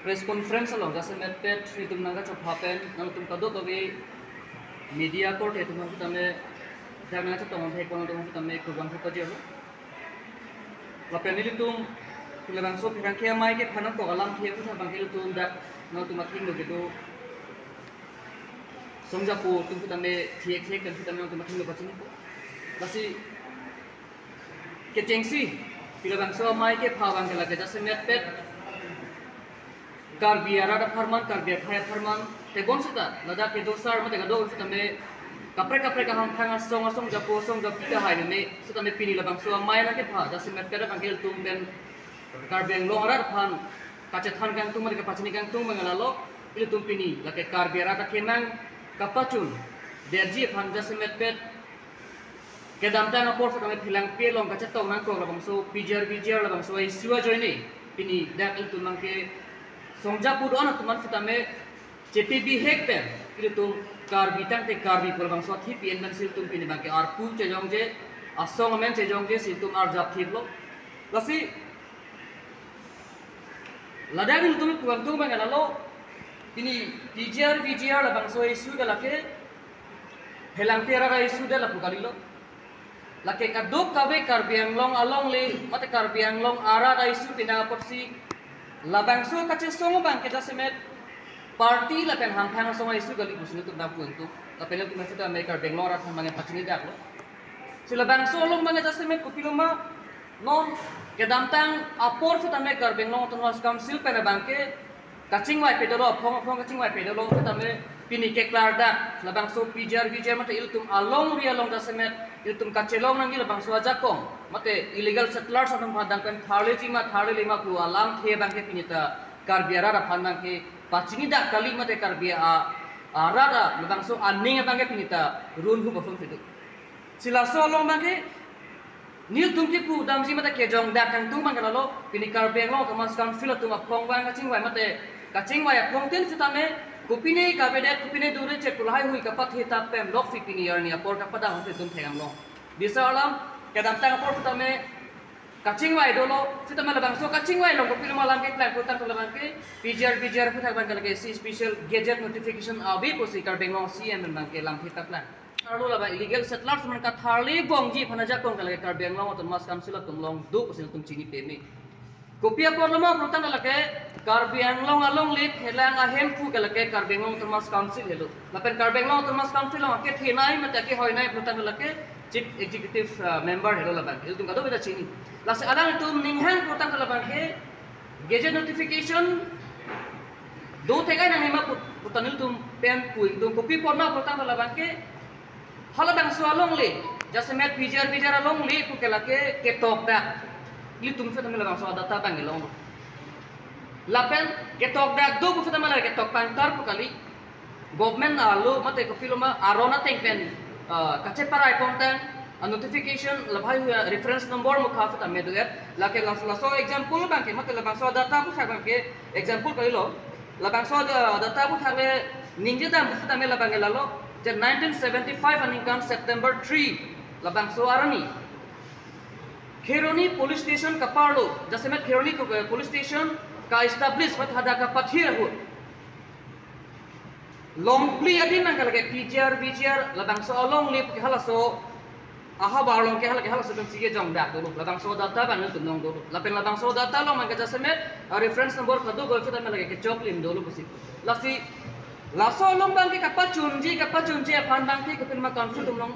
press conference along jase met pet itu naga chop happen nang tum kado tobi media court itu nang tame jangan chop tong thai kono tong tame kubang ko jero lapen ini tum pilabang so pirang kia mai ke phanak ko alam thia ku bang kil tum dak nang tum aking do gitu songjapu tum tame thiek thiek kan tame tum aking do pachini ko lasi ke chengsi pilabang so mai ke phawang ke lage jase met pet Karbiara da farman karbiar thaya farman te gon sita lada ke dosar mate ga do sita me kapre ka ham thanga song japo song jap kita hai me sita me pini labang so mai na ke pha da simet pera bangil tum ben karbiang longar phan kache than kang tum ke pachini kang tum mangala lo il tum pini la ke karbiara da kenang kapachun derji phan da simet pet ke damta na por sita me philang pe long kache tong nang ko labang so pijar labang so ai siwa joini pini da il tum mang ke Songjapu doana tuman kita me CPB hekper itu tu karbi tang te karbi perbang swat hi pien man sil tum pini bangke arpu cejong je asong men cejong je sil tum arjap thip lo lasi ladang il tum kuang tum bangala lo ini VGR la bang so isu da lake helang tera ga isu da la pukali lo lake kaduk kabe karbiang long along le mate karbiang long ara da isu pinang porsi labang so kache songo bang kita semet party la pen hang thang songo isu gali busnu tu dapu tu tapela tu masih tu Amerika Bangalore atau mangen pachini dak lo sila bang so long mangen ta semet kupiluma non ke damtang apor tu Amerika Bangalore tu has council pen bang ke kaching wai pedalo phong kaching wai pedalo tu tame pini ke klar dak labang so pijar mate il tum along ria long ta semet il tum kache long nang il bang so aja kong mate illegal settlers atom hadang pen thale lima ku alam the bang ke pinita karbiara ra phandang ke pachini da kali mate karbia ara da bang so anning bang ke pinita run hu bafum fitu sila so long bang ke nil tum ki pu dam si mate ke jong da kang tum bang lo pini karbia lo kamas kan fila tum apong bang kaching wai apong ten sitame kupine kupine dure che kulhai hui kapat hita pem lok fi pini yarni apor kapada hon tum thengam lo bisa alam kadang tang apor sitame kaching wai dolo sitame labang so kaching wai long kupil malam ke plan putar to labang ke PGR putar bang ke si special gadget notification abi posi kar bengong CM bang ke lam hita plan alo laba illegal settlers man ka thali bongji phanaja kong ka kar bengong to mas kam sila tum long du posil tum chini pemi kopia porlama protan lake karbiang long along lit helang ahem fu galake karbengong termas council helo lapen karbengong termas council long ke thinai mate ke hoinai protan lake chief executive member helo laban il tum kado beda chini lase alang tum ninghang protan laban ke gadget notification do tegai nang ima protan il tum pen pu tum kopi porna protan laban ke halabang swalong le jasemet pijar along le ku kelake ke top da ili tum fe tamela bangso data bangelo lapen ketok dak do ku fe tamela ketok pantar ku kali government alu mate ko filma arona tengpen kache parai konten notification labhai reference number mu kha fe tamme do lake laso example bangke mate la bangso data ku sa bangke example kalilo la bangso data ku thale ninje da mu fe tamela bangela lo je 1975 aninkan September 3 la bangso arani Kheroni police station ka parlo jasemet Kheroni ko police station ka establish mat hada ka pathir hu long pli adin nang kalage VGR labang so long lip ke halaso aha barlong ke halaso tum sige jong dak do labang so data ban tum nong do lapen labang so data lo man ka jasemet reference number ka do go fita malage ke chop lim do lo busi lasi laso long bang ke kapachunji aphan bang ke kupin ma council tum long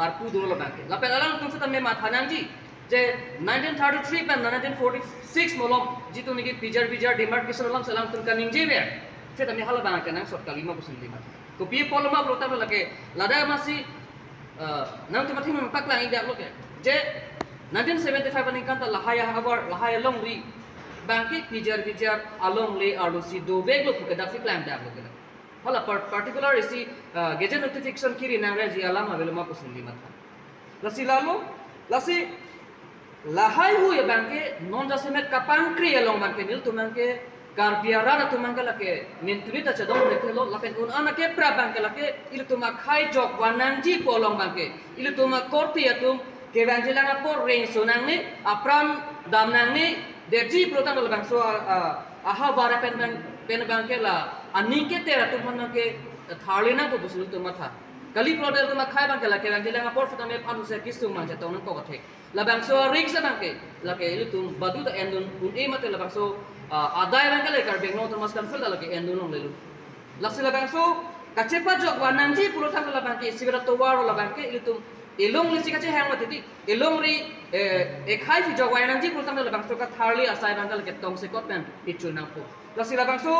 arpu do lo bang ke lapen alang tum fita me ma thanangji जे 1933 पे 1946 मोलम जितु निकी पिजार demarcation lump सलाम तुम कनिंग जेबे से तमे हाला बना के नंग शॉर्ट कालीमा बुसली मा तो पी पोलमा प्रोता लगे लादा मासी नम तुम थिम पकला इंदा लोके जे 1975 नि कांता लहाया हवर लहाया लोंग री बाकी पिजार अलोंग ले आरसी दो बेग लो के दाफी प्लान दा लोके हाला पर्टिकुलर इसी गेजेट नोटिफिकेशन की री नंग जी अलामा बेलमा बुसली मा लसी lahai hu ya bangke non jasemet kapang kri along bangke nil tu bangke karbiara na tu bangke lake nintuni ta chadong nekelo lapen un ana ke pra bangke lake ilu tu ma khai jok wanangji polong bangke ilu tu ma korti atum ke banjelanga por rain sonang ni apram damnang ni derji protan bangso aha bara pen bang ke la anike tera tu man ke tharlina to busul tu matha kali prodel tu makhai bang ke la ke bang jela ngapor fata me panu se kistu man jatong ko kathek la bang so ring sa bang ke la ke ilu tu badu ta endun un e mate la bang so adai bang ke le kar beng no to mas kan fil la ke endun long lelu la sila bang so kacepa jok wanan ji pulo tang la bang ke sibira to waro la bang ke ilu tu elong li sikache hang mati elong ri khai fi jok wanan ji pulo tang la bang so ka tharli asai bang ke tong se kot men pichu nang pu la sila bang so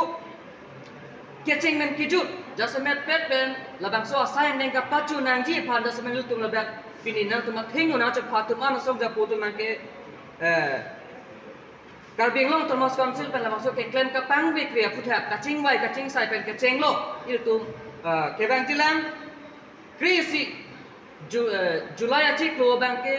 kecing men kijut jasemet pet ben la bang so asai neng ka pachu nang ji phan da semen lutung la bang pini nang tu mak thingu na cha phat tu man song ja pu tu man ke karbing long termos council pen la bang so ke claim ka pang be kria putha kaching wai kaching sai pen ke cheng lo il tu ke bang tilang krisi Julai aci keluar bang ke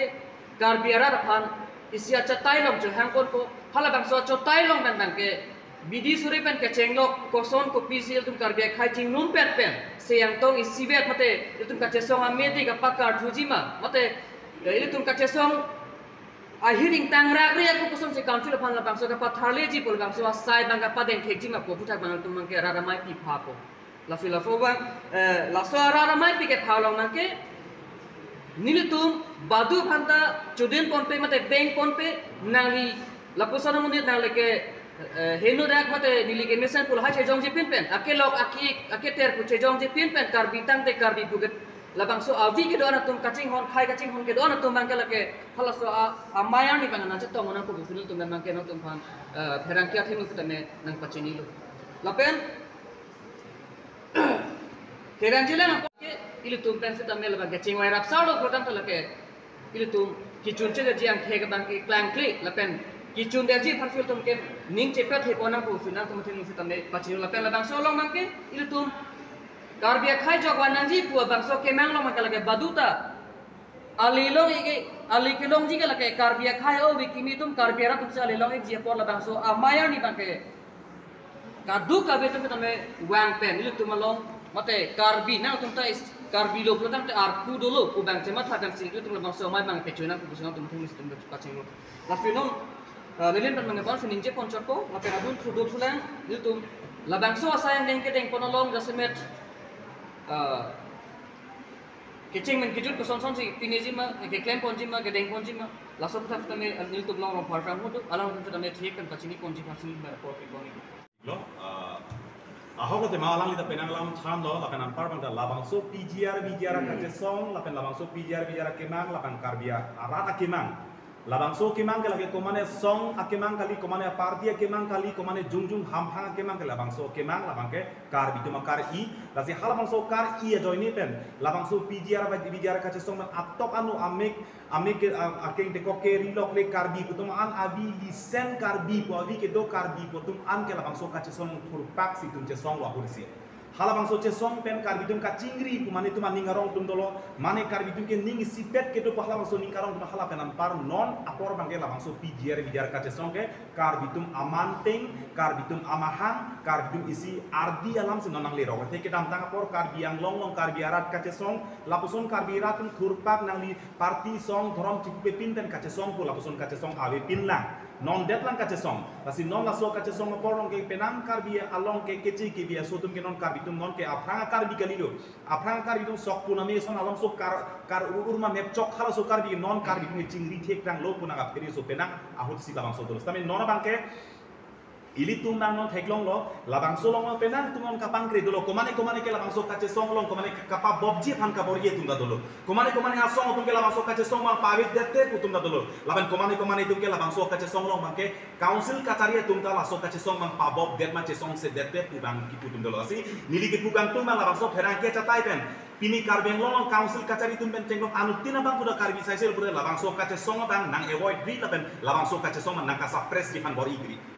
karbiara phan isia catai long jo hang kon ko hala bang so catai long bang ke bidi suri pen ke chenglok koson ko pisi tum karbia khai ching num pet pen se yang tong isibet mate tum ka chesong amedi ka pakar thujima mate ile tum ka chesong a hiring tang ra ri ko koson se council phan la bang so ka patharle ji pol bang so sai bang ka padeng thekji ma ko puthak bang tum ke ra mai pi pha ko la fila fo bang la so ra mai pi ke pha long mang ke Nilitum badu phanta chudin ponpe mate bank ponpe nangli lakusana mundir nangli ke henu dak mate nili ke mesan pul ha chejong je pin pen ake lok ake ter pu chejong je pin pen kar bitang te kar bi buget labang so avi ke doana tum kaching hon khai kaching hon ke doana tum bang ke lake hala so amaya ni bang na chatong ona ko bisul tum bang ke no tum phan pherang kya thinu futame nang pachini lo lapen Kerang jelang ke ilu tum pen sita mel bang ke cingwai rap sao program to lake ilu tum kicun che jiang ke bang ke klang kli lapen kicun dia ji phan fil tum ke ning cepet he pona ko final tum tin sita me pachini lapen labang so long bang ke ilu tum karbia khai jok wanan ji pu bang so ke mang long bang ke lake baduta ali long ige ali ke long ji ke lake karbia khai o wikimi tum karbia rap tum se ali long ek ji por labang so amaya ni bang ke kadu ka betum kita me wang pen ilu tum long mate karbi na tum ta is karbi lo protam te ar ku dolo ku bang chema thadam sing tum bang so mai bang pechuna ku busna tum thum tum ka ching la finom nilin pan mang kon fining je pon chorko la pen adun thu do thulang il tum la bang so asayang deng ke deng ponolong jasemet kicing men kijut ko son son si pinejima ke claim ponjima ke deng ponjima la so thaf tame nil tum long par fam hodu alang tum tame thik kan pachini ponji pachini ba por ke koni lo ahok te malang lita penang lam tham lo lapan ampar bang da labang so PGR ka je song lapan labang so PGR kemang lapan karbia arata kemang labang so kemang ke lagi komane song akemang kali komane party kemang kali komane jungjung hamhang kemang ke labang so kemang labang ke karbi tu makar I lasi hal labang so kar I join ni pen labang so PGR ka je song atok anu amik akeng te ko ke rilok le karbi putum an abi lisen karbi po abi ke do karbi putum an ke labang so ka je song purpak si tum je song wa kursi halabang so che song pen karbidum ka chingri ku mane tuma ningarong tum dolo mane karbidum ke ning sipet ke to halabang so ningarong tuma hala pen par non apor bangke labang so PGR ka che song ke karbidum amanteng karbidum amahang karbidum isi ardi alam se nonang lero te ke dam tang apor karbiang long karbiarat ka che song lapuson karbirat tum kurpak nang li parti song thorom chikupe pin pen ka che song ku lapuson ka che song ave pin lang non det lang kache song pasi non la so kache song porong ke penang karbi along ke kechi ke biya so tum ke non karbi tum non ke apranga karbi kalilo apranga karbi tum sok puna me son along so kar urma mep chok khala so karbi non karbi tum chingri thek tang lo puna ga pheri so penang ahut si labang so dolos tame non bang ke ili tumbang non theklong lo labang so long penang tumon kapang kre dolo komane ke labang so kache song long komane kapa bobji phan ka borye tunga dolo komane ha song tum ke labang so kache song mang pawit dette putum da dolo laban komane tum ke labang so kache song long mang ke council kataria tum ta la so kache song mang pa bob det ma che song se dette pu bang ki putum dolo asi nili ke pu bang tum mang labang so pherang ke chatai pen pini karbeng long council kachari tum ben tenglong anu tina bang kuda karbi saisel pura labang so kache song bang nang avoid ri laban labang so kache song nang ka suppress di han bor igri